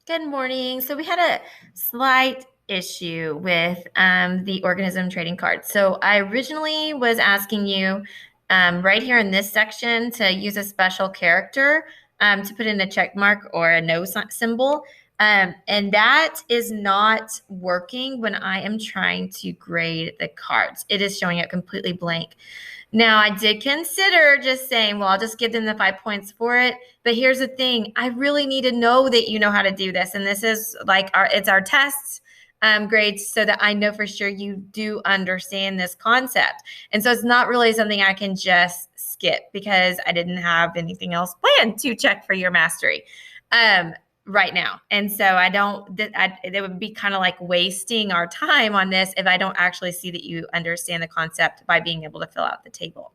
Good morning. So we had a slight issue with the organism trading card. So I originally was asking you right here in this section to use a special character to put in a check mark or a no symbol. And that is not working when I am trying to grade the cards. It is showing up completely blank. Now, I did consider just saying, well, I'll just give them the 5 points for it. But here's the thing, I really need to know that you know how to do this. And this is like it's our tests grades so that I know for sure you do understand this concept. And so it's not really something I can just skip because I didn't have anything else planned to check for your mastery. Right now. And so it would be kind of like wasting our time on this if I don't actually see that you understand the concept by being able to fill out the table.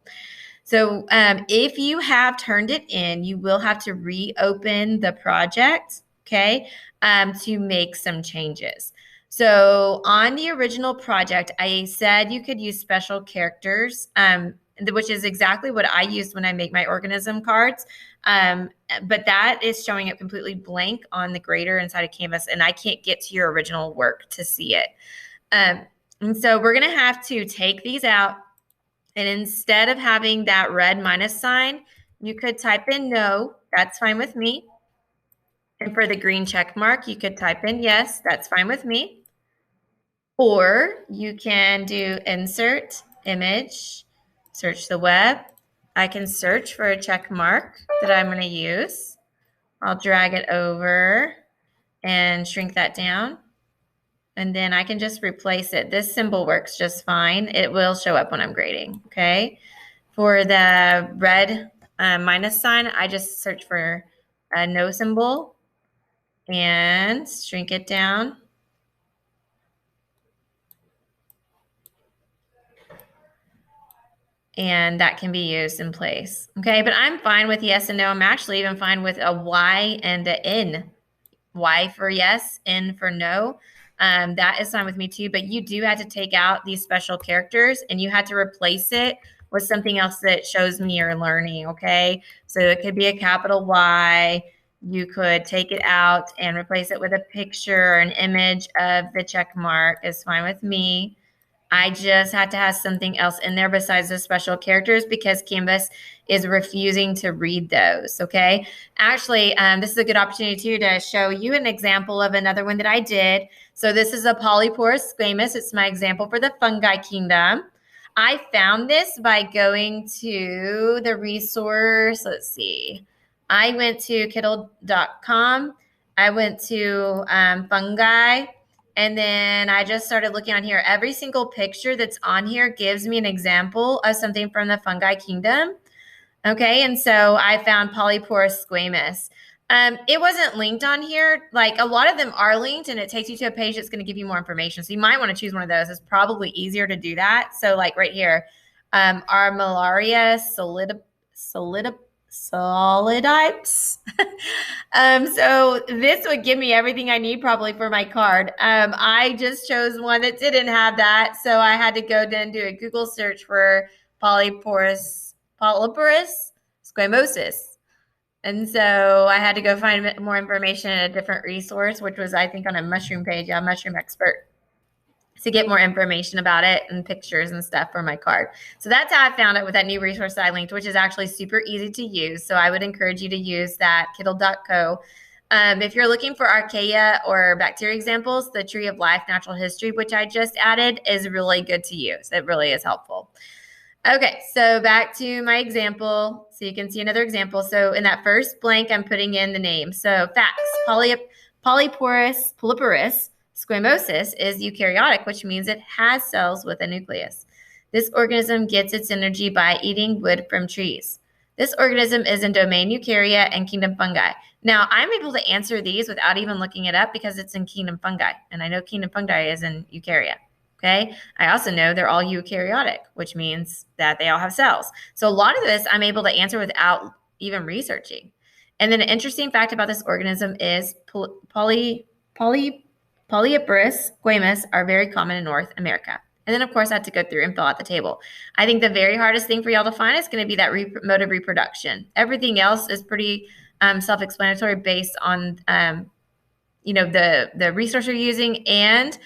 So if you have turned it in, you will have to reopen the project, okay, to make some changes. So on the original project, I said you could use special characters, which is exactly what I used when I make my organism cards. But that is showing up completely blank on the grader inside of Canvas, and I can't get to your original work to see it. And so we're going to have to take these out. And instead of having that red minus sign, you could type in no. That's fine with me. And for the green check mark, you could type in yes. That's fine with me. Or you can do insert, image, search the web. I can search for a check mark that I'm going to use. I'll drag it over and shrink that down. And then I can just replace it. This symbol works just fine. It will show up when I'm grading, okay? For the red minus sign, I just search for a no symbol and shrink it down. And that can be used in place, okay? But I'm fine with yes and no. I'm actually even fine with a Y and a N. Y for yes, N for no. That is fine with me too, but you do have to take out these special characters and you have to replace it with something else that shows me you're learning, okay? So it could be a capital Y. You could take it out and replace it with a picture or an image of the check mark. Is fine with me. I just had to have something else in there besides the special characters because Canvas is refusing to read those, okay? Actually, this is a good opportunity too to show you an example of another one that I did. So this is a polyporous squamous. It's my example for the fungi kingdom. I found this by going to the resource. Let's see. I went to kittle.com. I went to fungi. And then I just started looking on here. Every single picture that's on here gives me an example of something from the fungi kingdom. Okay, and so I found polyporous squamous. It wasn't linked on here. Like a lot of them are linked and it takes you to a page that's going to give you more information. So you might want to choose one of those. It's probably easier to do that. So like right here, Armillaria solidites. So this would give me everything I need probably for my card. I just chose one that didn't have that. So I had to go then do a Google search for polyporous squamosis. And so I had to go find more information in a different resource, which was, I think, on a mushroom page. Yeah, Mushroom Expert to get more information about it and pictures and stuff for my card. So that's how I found it with that new resource I linked, which is actually super easy to use. So I would encourage you to use that kittle.co. If you're looking for archaea or bacteria examples, the Tree of Life Natural History, which I just added, is really good to use. It really is helpful. Okay, so back to my example. So you can see another example. So in that first blank, I'm putting in the name. So facts, polyporous squamosis is eukaryotic, which means it has cells with a nucleus. This organism gets its energy by eating wood from trees. This organism is in domain eukarya and kingdom fungi. Now, I'm able to answer these without even looking it up because it's in kingdom fungi, and I know kingdom fungi is in eukarya. Okay. I also know they're all eukaryotic, which means that they all have cells. So a lot of this I'm able to answer without even researching. And then an interesting fact about this organism is polyporous squamous are very common in North America. And then, of course, I had to go through and fill out the table. I think the very hardest thing for y'all to find is going to be that mode of reproduction. Everything else is pretty self-explanatory based on the resource you're using, and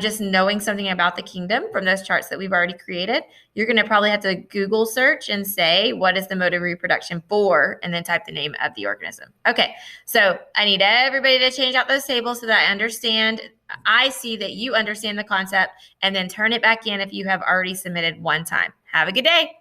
just knowing something about the kingdom from those charts that we've already created, you're going to probably have to Google search and say, what is the mode of reproduction for, and then type the name of the organism. Okay, so I need everybody to change out those tables so that I see that you understand the concept, and then turn it back in if you have already submitted one time. Have a good day.